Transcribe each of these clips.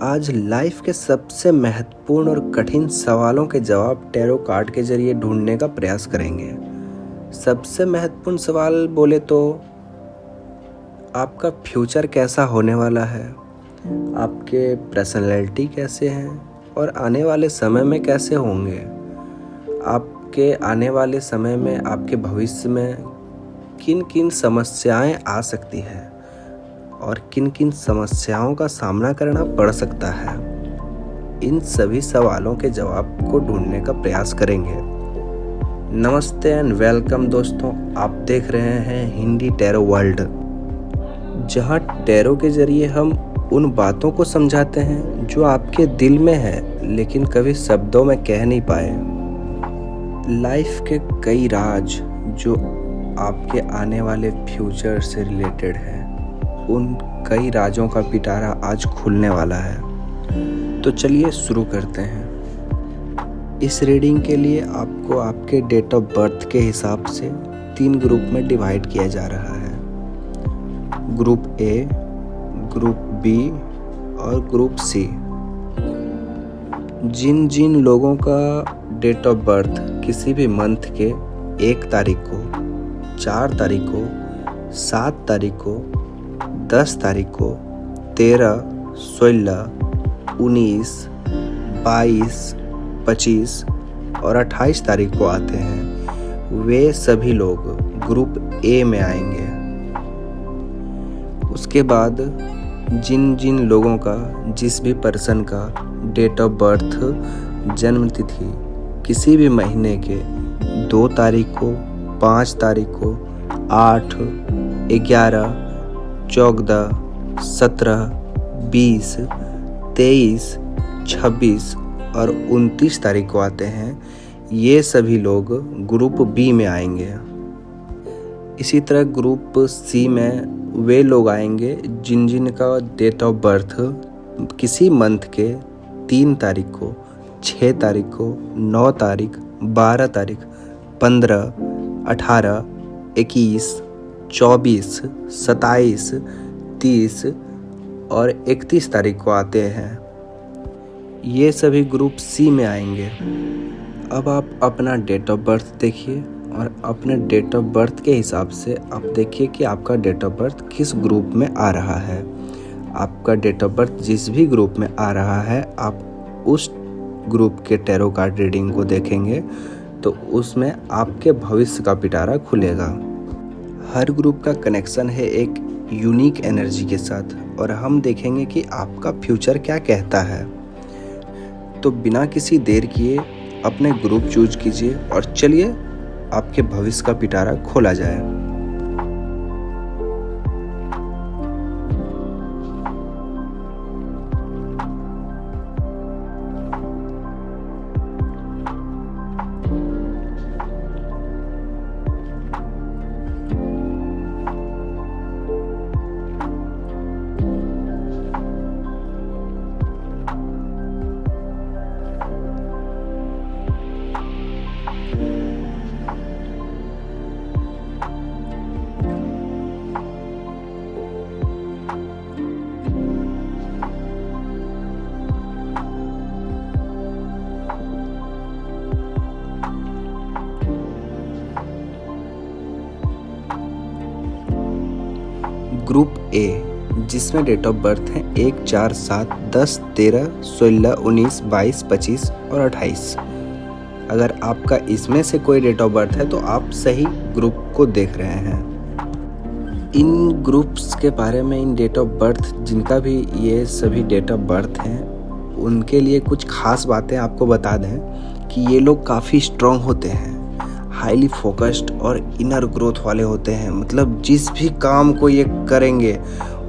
आज लाइफ के सबसे महत्वपूर्ण और कठिन सवालों के जवाब टैरो कार्ड के जरिए ढूंढने का प्रयास करेंगे। सबसे महत्वपूर्ण सवाल बोले तो आपका फ्यूचर कैसा होने वाला है, आपके पर्सनैलिटी कैसे हैं और आने वाले समय में कैसे होंगे। आपके आने वाले समय में आपके भविष्य में किन किन समस्याएं आ सकती हैं और किन किन समस्याओं का सामना करना पड़ सकता है। इन सभी सवालों के जवाब को ढूंढने का प्रयास करेंगे। नमस्ते एंड वेलकम दोस्तों, आप देख रहे हैं हिंदी टैरो वर्ल्ड, जहां टैरो के जरिए हम उन बातों को समझाते हैं जो आपके दिल में है लेकिन कभी शब्दों में कह नहीं पाए। लाइफ के कई राज जो आपके आने वाले फ्यूचर से रिलेटेड है, उन कई राजों का पिटारा आज खुलने वाला है। तो चलिए शुरू करते हैं। इस रीडिंग के लिए आपको आपके डेट ऑफ बर्थ के हिसाब से 3 ग्रुप में डिवाइड किया जा रहा है। ग्रुप ए, ग्रुप बी और ग्रुप सी। जिन जिन लोगों का डेट ऑफ बर्थ किसी भी मंथ के 1 तारीख को, 4 तारीख को, 7 तारीख को, 10 तारीख को, 13, 16, 19, 22, 25 और 28 तारीख को आते हैं, वे सभी लोग ग्रुप ए में आएंगे। उसके बाद जिन जिन लोगों का, जिस भी पर्सन का डेट ऑफ बर्थ जन्म तिथि किसी भी महीने के 2 तारीख को, 5 तारीख को, 8, 11, 14, 17, 20, 23, 26 और 29 तारीख को आते हैं, ये सभी लोग ग्रुप बी में आएंगे। इसी तरह ग्रुप सी में वे लोग आएंगे जिन जिन का डेट ऑफ बर्थ किसी मंथ के 3 तारीख को, 6 तारीख को, 9 तारीख, 12 तारीख, 15, 18, 21, 24, 27, 30 और 31 तारीख को आते हैं, ये सभी ग्रुप सी में आएंगे। अब आप अपना डेट ऑफ बर्थ देखिए और अपने डेट ऑफ बर्थ के हिसाब से आप देखिए कि आपका डेट ऑफ बर्थ किस ग्रुप में आ रहा है। आपका डेट ऑफ बर्थ जिस भी ग्रुप में आ रहा है, आप उस ग्रुप के टैरो कार्ड रीडिंग को देखेंगे तो उसमें आपके भविष्य का पिटारा खुलेगा। हर ग्रुप का कनेक्शन है एक यूनिक एनर्जी के साथ और हम देखेंगे कि आपका फ्यूचर क्या कहता है। तो बिना किसी देर किए अपने ग्रुप चूज कीजिए और चलिए आपके भविष्य का पिटारा खोला जाए। ग्रुप ए जिसमें डेट ऑफ बर्थ है 1, 4, 7, 10, 13, 16, 19, 22, 25 और 28। अगर आपका इसमें से कोई डेट ऑफ बर्थ है तो आप सही ग्रुप को देख रहे हैं। इन ग्रुप्स के बारे में, इन डेट ऑफ बर्थ जिनका भी ये सभी डेट ऑफ बर्थ हैं, उनके लिए कुछ खास बातें आपको बता दें कि ये लोग काफ़ी स्ट्रॉन्ग होते हैं, हाईली फोकस्ड और इनर ग्रोथ वाले होते हैं। मतलब जिस भी काम को ये करेंगे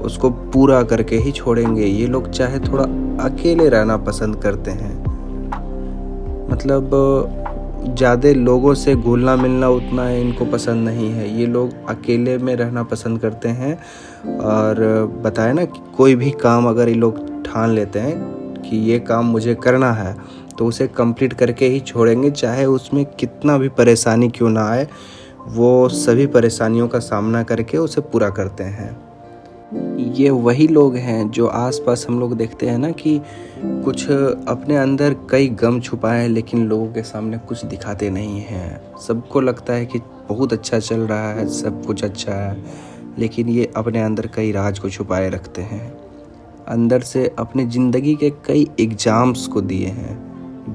उसको पूरा करके ही छोड़ेंगे। ये लोग चाहे थोड़ा अकेले रहना पसंद करते हैं, मतलब ज़्यादा लोगों से घुलना मिलना उतना इनको पसंद नहीं है। ये लोग अकेले में रहना पसंद करते हैं और बताया ना कि कोई भी काम अगर ये लोग ठान लेते हैं कि ये काम मुझे करना है तो उसे कंप्लीट करके ही छोड़ेंगे, चाहे उसमें कितना भी परेशानी क्यों ना आए, वो सभी परेशानियों का सामना करके उसे पूरा करते हैं। ये वही लोग हैं जो आसपास हम लोग देखते हैं ना कि कुछ अपने अंदर कई गम छुपाए हैं, लेकिन लोगों के सामने कुछ दिखाते नहीं हैं। सबको लगता है कि बहुत अच्छा चल रहा है, सब कुछ अच्छा है, लेकिन ये अपने अंदर कई राज को छुपाए रखते हैं। अंदर से अपनी ज़िंदगी के कई एग्ज़ाम्स को दिए हैं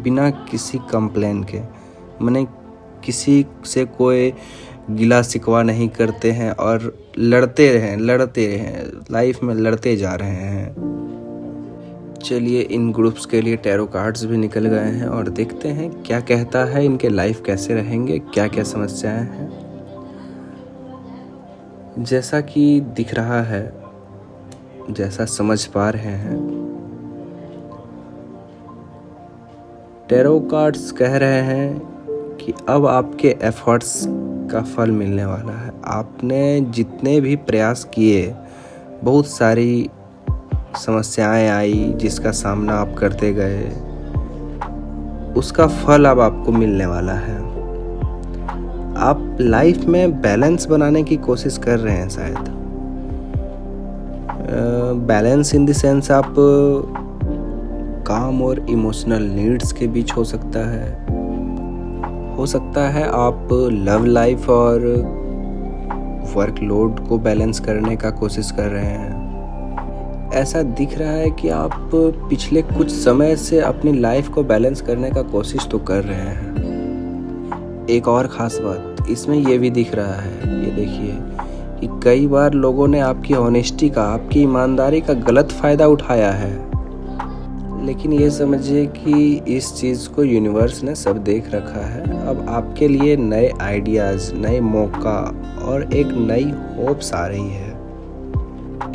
बिना किसी कंप्लेन के। मैंने किसी से कोई गिला शिकवा नहीं करते हैं और लड़ते हैं लाइफ में लड़ते जा रहे हैं। चलिए, इन ग्रुप्स के लिए टैरो कार्ड्स भी निकल गए हैं और देखते हैं क्या कहता है, इनके लाइफ कैसे रहेंगे, क्या क्या समस्याएं हैं। जैसा कि दिख रहा है, जैसा समझ पा रहे हैं, टैरो कार्ड्स कह रहे हैं कि अब आपके एफर्ट्स का फल मिलने वाला है। आपने जितने भी प्रयास किए, बहुत सारी समस्याएं आई जिसका सामना आप करते गए, उसका फल अब आपको मिलने वाला है। आप लाइफ में बैलेंस बनाने की कोशिश कर रहे हैं शायद। बैलेंस इन द सेंस आप काम और इमोशनल नीड्स के बीच हो सकता है आप लव लाइफ और वर्कलोड को बैलेंस करने का कोशिश कर रहे हैं। ऐसा दिख रहा है कि आप पिछले कुछ समय से अपनी लाइफ को बैलेंस करने का कोशिश तो कर रहे हैं। एक और ख़ास बात इसमें ये भी दिख रहा है, ये देखिए कि कई बार लोगों ने आपकी ऑनेस्टी का, आपकी ईमानदारी का गलत फ़ायदा उठाया है। लेकिन ये समझिए कि इस चीज़ को यूनिवर्स ने सब देख रखा है। अब आपके लिए नए आइडियाज़, नए मौका और एक नई होप्स आ रही है।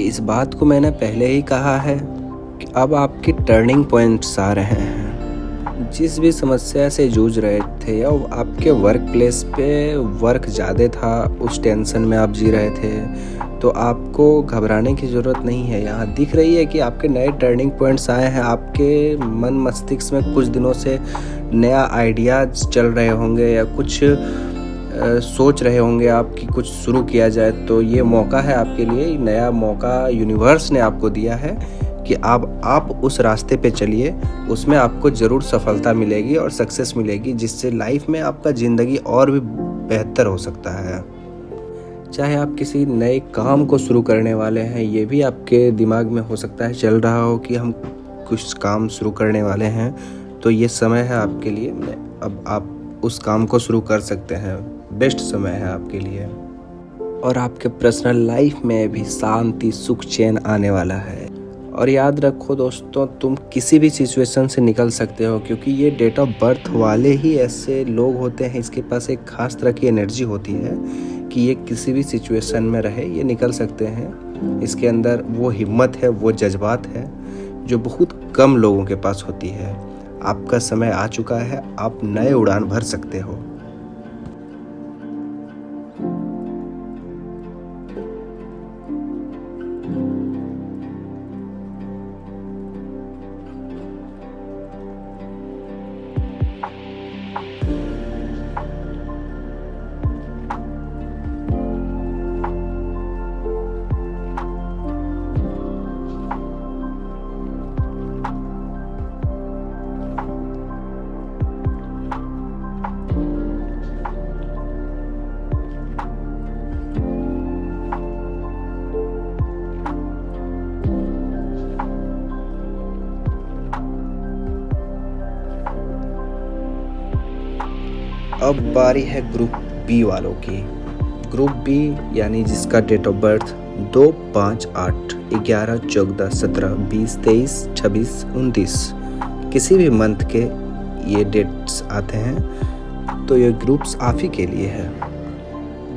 इस बात को मैंने पहले ही कहा है कि अब आपके टर्निंग पॉइंट्स आ रहे हैं। जिस भी समस्या से जूझ रहे थे या आपके वर्क प्लेस पे वर्क ज़्यादा था, उस टेंशन में आप जी रहे थे, तो आपको घबराने की ज़रूरत नहीं है। यहाँ दिख रही है कि आपके नए टर्निंग पॉइंट्स आए हैं। आपके मन मस्तिष्क में कुछ दिनों से नया आइडियाज़ चल रहे होंगे या कुछ सोच रहे होंगे आप कि कुछ शुरू किया जाए, तो ये मौका है आपके लिए। नया मौका यूनिवर्स ने आपको दिया है कि आप उस रास्ते पे चलिए, उसमें आपको ज़रूर सफलता मिलेगी और सक्सेस मिलेगी, जिससे लाइफ में आपका ज़िंदगी और भी बेहतर हो सकता है। चाहे आप किसी नए काम को शुरू करने वाले हैं, ये भी आपके दिमाग में हो सकता है चल रहा हो कि हम कुछ काम शुरू करने वाले हैं, तो ये समय है आपके लिए। अब आप उस काम को शुरू कर सकते हैं, बेस्ट समय है आपके लिए। और आपके पर्सनल लाइफ में भी शांति, सुख, चैन आने वाला है। और याद रखो दोस्तों, तुम किसी भी सिचुएशन से निकल सकते हो, क्योंकि ये डेट ऑफ बर्थ वाले ही ऐसे लोग होते हैं। इसके पास एक खास तरह की एनर्जी होती है कि ये किसी भी सिचुएशन में रहे, ये निकल सकते हैं। इसके अंदर वो हिम्मत है, वो जज्बात है जो बहुत कम लोगों के पास होती है। आपका समय आ चुका है, आप नए उड़ान भर सकते हो। अब बारी है ग्रुप बी वालों की। ग्रुप बी यानी जिसका डेट ऑफ बर्थ 2, 5, 8, 11, 14, 17, 20, 23, 26, 29 किसी भी मंथ के ये डेट्स आते हैं, तो ये ग्रुप्स आप ही के लिए है।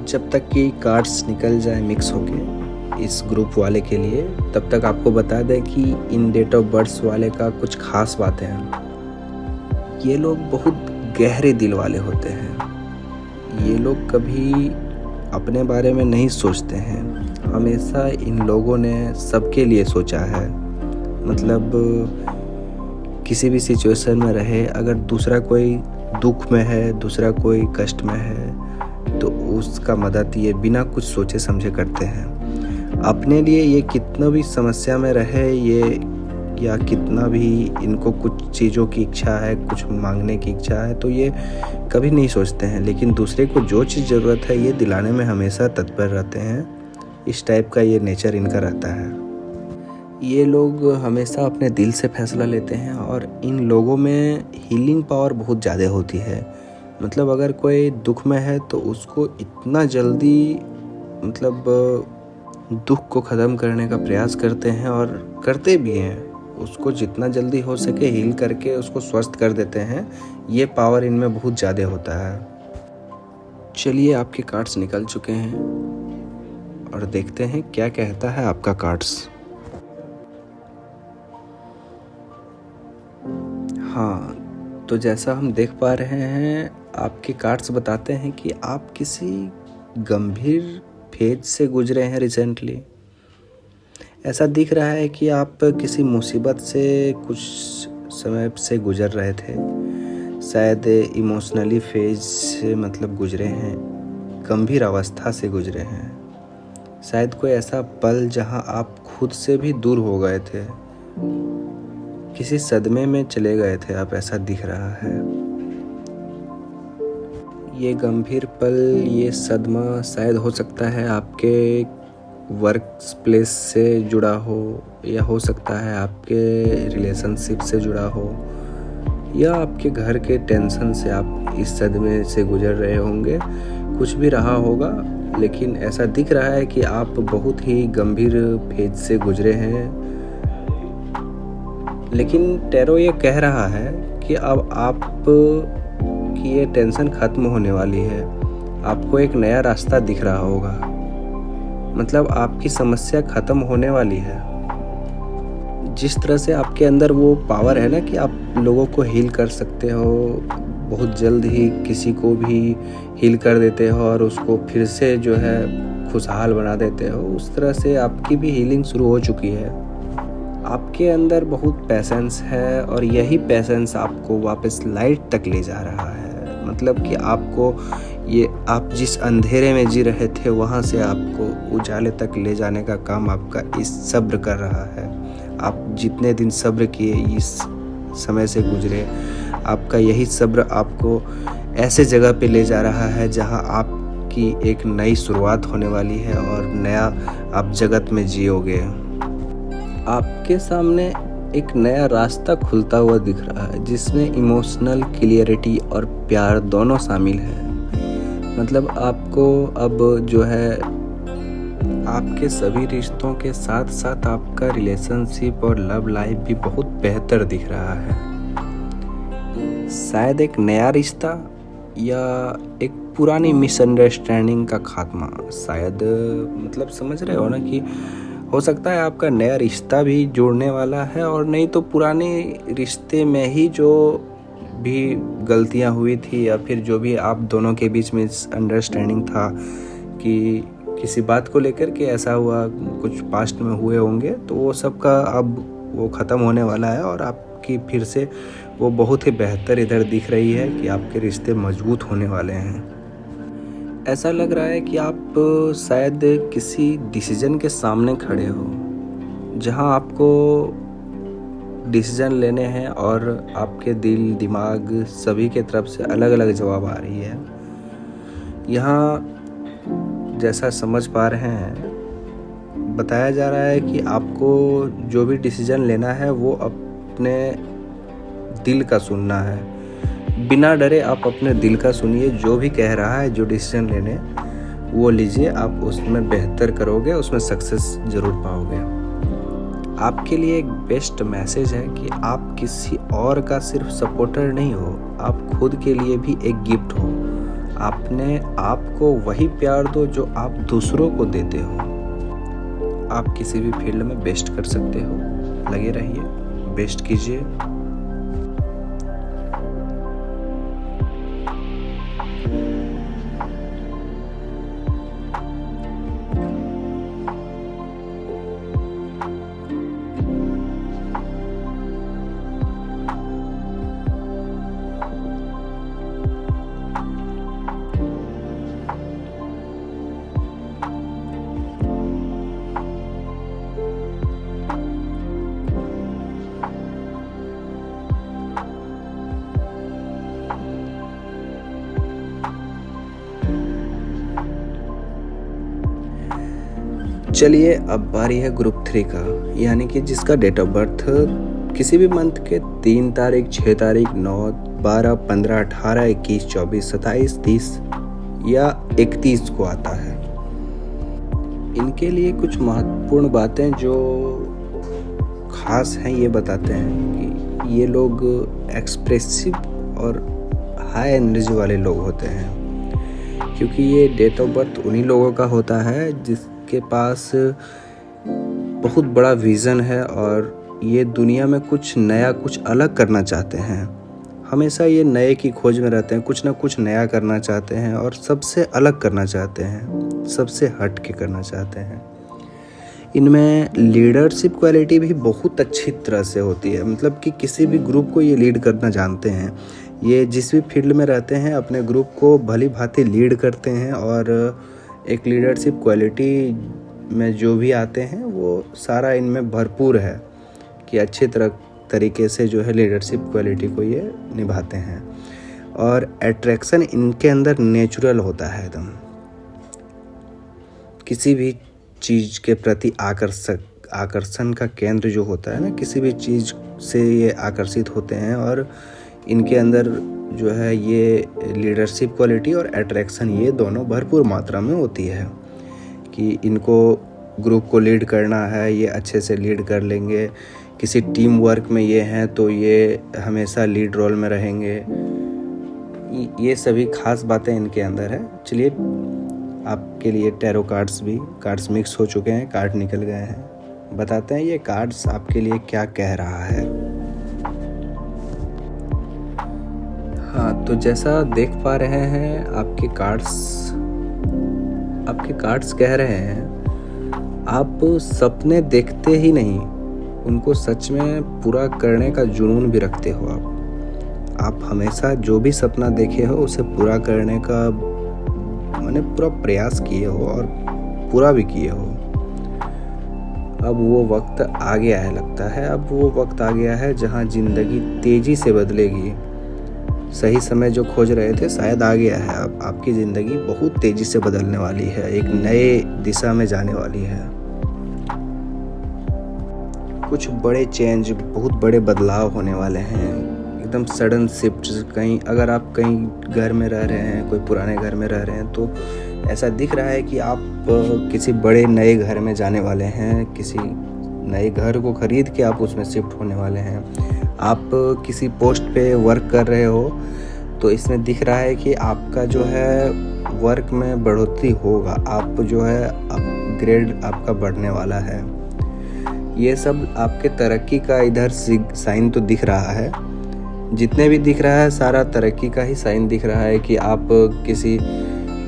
जब तक कि कार्ड्स निकल जाए मिक्स होके इस ग्रुप वाले के लिए, तब तक आपको बता दें कि इन डेट ऑफ बर्थ वाले का कुछ खास बातें हैं। ये लोग बहुत गहरे दिल वाले होते हैं। ये लोग कभी अपने बारे में नहीं सोचते हैं। हमेशा इन लोगों ने सबके लिए सोचा है। मतलब किसी भी सिचुएशन में रहे, अगर दूसरा कोई दुख में है, दूसरा कोई कष्ट में है, तो उसका मदद ये बिना कुछ सोचे समझे करते हैं। अपने लिए ये कितना भी समस्या में रहे ये, या कितना भी इनको कुछ चीज़ों की इच्छा है, कुछ मांगने की इच्छा है, तो ये कभी नहीं सोचते हैं, लेकिन दूसरे को जो चीज़ ज़रूरत है ये दिलाने में हमेशा तत्पर रहते हैं। इस टाइप का ये नेचर इनका रहता है। ये लोग हमेशा अपने दिल से फैसला लेते हैं और इन लोगों में हीलिंग पावर बहुत ज़्यादा होती है। मतलब अगर कोई दुख में है तो उसको इतना जल्दी मतलब दुख को ख़त्म करने का प्रयास करते हैं और करते भी हैं। उसको जितना जल्दी हो सके हील करके उसको स्वस्थ कर देते हैं। ये पावर इनमें बहुत ज़्यादा होता है। चलिए, आपके कार्ड्स निकल चुके हैं और देखते हैं क्या कहता है आपका कार्ड्स। हाँ, तो जैसा हम देख पा रहे हैं, आपके कार्ड्स बताते हैं कि आप किसी गंभीर फेज से गुजरे हैं रिसेंटली। ऐसा दिख रहा है कि आप किसी मुसीबत से कुछ समय से गुजर रहे थे। शायद इमोशनली फेज से मतलब गुजरे हैं, गंभीर अवस्था से गुजरे हैं। शायद कोई ऐसा पल जहां आप खुद से भी दूर हो गए थे, किसी सदमे में चले गए थे आप, ऐसा दिख रहा है। ये गंभीर पल, ये सदमा शायद हो सकता है आपके वर्क प्लेस से जुड़ा हो, या हो सकता है आपके रिलेशनशिप से जुड़ा हो, या आपके घर के टेंशन से आप इस सदमे से गुजर रहे होंगे। कुछ भी रहा होगा, लेकिन ऐसा दिख रहा है कि आप बहुत ही गंभीर फेज से गुजरे हैं। लेकिन टैरो ये कह रहा है कि अब आप की ये टेंशन खत्म होने वाली है। आपको एक नया रास्ता दिख रहा होगा। मतलब आपकी समस्या खत्म होने वाली है। जिस तरह से आपके अंदर वो पावर है ना कि आप लोगों को हील कर सकते हो, बहुत जल्द ही किसी को भी हील कर देते हो और उसको फिर से जो है खुशहाल बना देते हो, उस तरह से आपकी भी हीलिंग शुरू हो चुकी है। आपके अंदर बहुत पैशंस है और यही पैशंस आपको वापस लाइट तक ले जा रहा है। मतलब कि आपको ये, आप जिस अंधेरे में जी रहे थे वहाँ से आपको उजाले तक ले जाने का काम आपका इस सब्र कर रहा है। आप जितने दिन सब्र किए, इस समय से गुजरे, आपका यही सब्र आपको ऐसे जगह पे ले जा रहा है जहाँ आपकी एक नई शुरुआत होने वाली है और नया आप जगत में जियोगे। आपके सामने एक नया रास्ता खुलता हुआ दिख रहा है जिसमें इमोशनल क्लियरिटी और प्यार दोनों शामिल है। मतलब आपको अब जो है आपके सभी रिश्तों के साथ साथ आपका रिलेशनशिप और लव लाइफ भी बहुत बेहतर दिख रहा है। शायद एक नया रिश्ता या एक पुरानी मिसअंडरस्टैंडिंग का खात्मा। शायद मतलब समझ रहे हो ना कि हो सकता है आपका नया रिश्ता भी जुड़ने वाला है, और नहीं तो पुराने रिश्ते में ही जो भी गलतियां हुई थी या फिर जो भी आप दोनों के बीच में अंडरस्टैंडिंग था कि किसी बात को लेकर के ऐसा हुआ, कुछ पास्ट में हुए होंगे, तो वो सब का अब वो ख़त्म होने वाला है और आपकी फिर से वो बहुत ही बेहतर इधर दिख रही है कि आपके रिश्ते मजबूत होने वाले हैं। ऐसा लग रहा है कि आप शायद किसी डिसीजन के सामने खड़े हो जहां आपको डिसीजन लेने हैं और आपके दिल दिमाग सभी के तरफ से अलग अलग जवाब आ रही है। यहाँ जैसा समझ पा रहे हैं, बताया जा रहा है कि आपको जो भी डिसीजन लेना है वो अपने दिल का सुनना है। बिना डरे आप अपने दिल का सुनिए, जो भी कह रहा है, जो डिसीजन लेने वो लीजिए। आप उसमें बेहतर करोगे, उसमें सक्सेस ज़रूर पाओगे। आपके लिए एक बेस्ट मैसेज है कि आप किसी और का सिर्फ सपोर्टर नहीं हो, आप खुद के लिए भी एक गिफ्ट हो। अपने आप को वही प्यार दो जो आप दूसरों को देते हो। आप किसी भी फील्ड में बेस्ट कर सकते हो। लगे रहिए, बेस्ट कीजिए। चलिए अब बारी है ग्रुप 3 का, यानी कि जिसका डेट ऑफ बर्थ किसी भी मंथ के 3 तारीख, 6 तारीख, 9, 12, 15, 18, 21, 24, 27, 30 या 31 को आता है। इनके लिए कुछ महत्वपूर्ण बातें जो खास हैं ये बताते हैं कि ये लोग एक्सप्रेसिव और हाई एनर्जी वाले लोग होते हैं, क्योंकि ये डेट ऑफ बर्थ उन्हीं लोगों का होता है जिसके पास बहुत बड़ा विज़न है और ये दुनिया में कुछ नया, कुछ अलग करना चाहते हैं। हमेशा ये नए की खोज में रहते हैं, कुछ ना कुछ नया करना चाहते हैं और सबसे अलग करना चाहते हैं, सबसे हट के करना चाहते हैं। इनमें लीडरशिप क्वालिटी भी बहुत अच्छी तरह से होती है, मतलब कि किसी भी ग्रुप को ये लीड करना जानते हैं। ये जिस भी फील्ड में रहते हैं अपने ग्रुप को भली भांति लीड करते हैं और एक लीडरशिप क्वालिटी में जो भी आते हैं वो सारा इनमें भरपूर है कि अच्छी तरीके से जो है लीडरशिप क्वालिटी को ये निभाते हैं। और अट्रैक्शन इनके अंदर नेचुरल होता है एकदम, किसी भी चीज़ के प्रति आकर्षण का केंद्र जो होता है ना, किसी भी चीज़ से ये आकर्षित होते हैं और इनके अंदर जो है ये लीडरशिप क्वालिटी और अट्रैक्शन ये दोनों भरपूर मात्रा में होती है कि इनको ग्रुप को लीड करना है, ये अच्छे से लीड कर लेंगे। किसी टीम वर्क में ये हैं तो ये हमेशा लीड रोल में रहेंगे। ये सभी खास बातें इनके अंदर है। चलिए आपके लिए टैरो कार्ड्स मिक्स हो चुके हैं, कार्ड निकल गए हैं, बताते हैं ये कार्ड्स आपके लिए क्या कह रहा है। हाँ, तो जैसा देख पा रहे हैं आपके कार्ड्स कह रहे हैं आप सपने देखते ही नहीं, उनको सच में पूरा करने का जुनून भी रखते हो। आप हमेशा जो भी सपना देखे हो उसे पूरा करने का मैंने पूरा प्रयास किए हो और पूरा भी किए हो। अब वो वक्त आ गया है, लगता है अब वो वक्त आ गया है जहाँ ज़िंदगी तेज़ी से बदलेगी। सही समय जो खोज रहे थे शायद आ गया है। अब आपकी ज़िंदगी बहुत तेज़ी से बदलने वाली है, एक नए दिशा में जाने वाली है। कुछ बड़े चेंज, बहुत बड़े बदलाव होने वाले हैं, एकदम सडन शिफ्ट। कहीं अगर आप कहीं घर में रह रहे हैं, कोई पुराने घर में रह रहे हैं तो ऐसा दिख रहा है कि आप किसी बड़े नए घर में जाने वाले हैं, किसी नए घर को खरीद के आप उसमें शिफ्ट होने वाले हैं। आप किसी पोस्ट पे वर्क कर रहे हो तो इसमें दिख रहा है कि आपका जो है वर्क में बढ़ोतरी होगा, आप जो है अपग्रेड आपका बढ़ने वाला है। ये सब आपके तरक्की का इधर साइन तो दिख रहा है, जितने भी दिख रहा है सारा तरक्की का ही साइन दिख रहा है कि आप किसी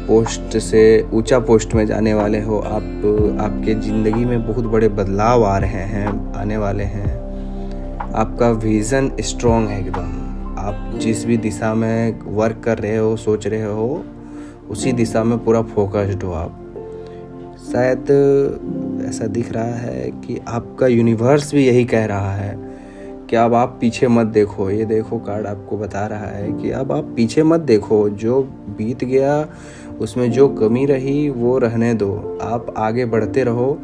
पोस्ट से ऊंचा पोस्ट में जाने वाले हो। आपके ज़िंदगी में बहुत बड़े बदलाव आ रहे हैं, आने वाले हैं। आपका विज़न स्ट्रॉन्ग है एकदम, आप जिस भी दिशा में वर्क कर रहे हो, सोच रहे हो, उसी दिशा में पूरा फोकस्ड हो आप। शायद ऐसा दिख रहा है कि आपका यूनिवर्स भी यही कह रहा है कि अब आप पीछे मत देखो। ये देखो कार्ड आपको बता रहा है कि अब आप पीछे मत देखो, जो बीत गया उसमें जो कमी रही वो रहने दो, आप आगे बढ़ते रहो।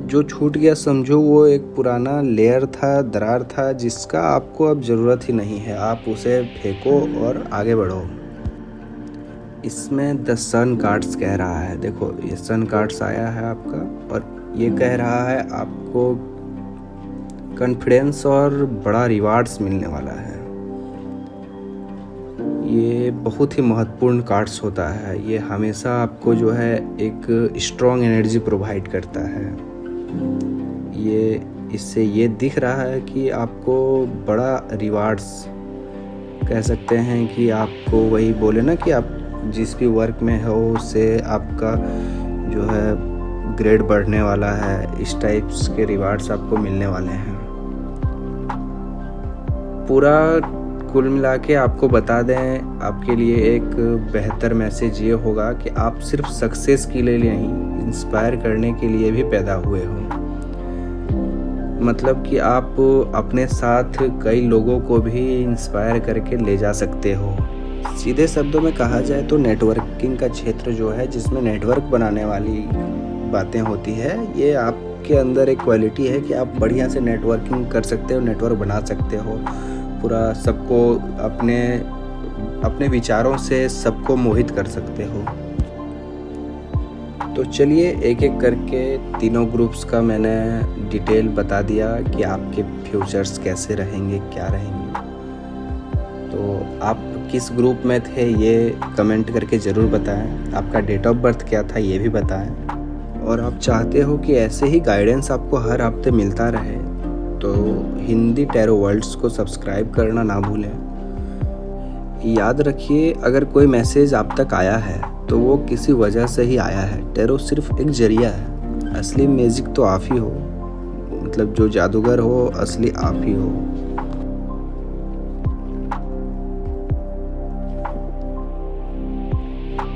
जो छूट गया समझो वो एक पुराना लेयर था, दरार था, जिसका आपको अब ज़रूरत ही नहीं है, आप उसे फेंको और आगे बढ़ो। इसमें द सन कार्ड्स कह रहा है, देखो ये सन कार्ड्स आया है आपका और ये कह रहा है आपको कॉन्फिडेंस और बड़ा रिवार्ड्स मिलने वाला है। ये बहुत ही महत्वपूर्ण कार्ड्स होता है, ये हमेशा आपको जो है एक स्ट्रॉन्ग एनर्जी प्रोवाइड करता है। ये इससे ये दिख रहा है कि आपको बड़ा रिवार्ड्स, कह सकते हैं कि आपको वही बोले ना कि आप जिस भी वर्क में हो उससे आपका जो है ग्रेड बढ़ने वाला है, इस टाइप्स के रिवार्ड्स आपको मिलने वाले हैं। पूरा कुल मिला के आपको बता दें, आपके लिए एक बेहतर मैसेज ये होगा कि आप सिर्फ सक्सेस के लिए नहीं, इंस्पायर करने के लिए भी पैदा हुए हो। मतलब कि आप अपने साथ कई लोगों को भी इंस्पायर करके ले जा सकते हो। सीधे शब्दों में कहा जाए तो नेटवर्किंग का क्षेत्र जो है, जिसमें नेटवर्क बनाने वाली बातें होती है, ये आपके अंदर एक क्वालिटी है कि आप बढ़िया से नेटवर्किंग कर सकते हो, नेटवर्क बना सकते हो, पूरा सबको अपने विचारों से सबको मोहित कर सकते हो। तो चलिए एक एक करके तीनों ग्रुप्स का मैंने डिटेल बता दिया कि आपके फ्यूचर्स कैसे रहेंगे, क्या रहेंगे। तो आप किस ग्रुप में थे ये कमेंट करके ज़रूर बताएं। आपका डेट ऑफ बर्थ क्या था ये भी बताएं। और आप चाहते हो कि ऐसे ही गाइडेंस आपको हर हफ्ते मिलता रहे तो हिंदी टैरो वर्ल्ड्स को सब्सक्राइब करना ना भूलें। याद रखिए, अगर कोई मैसेज आप तक आया है तो वो किसी वजह से ही आया है। टैरो सिर्फ एक जरिया है, असली मैजिक तो आप ही हो, मतलब जो जादूगर हो असली आप ही हो।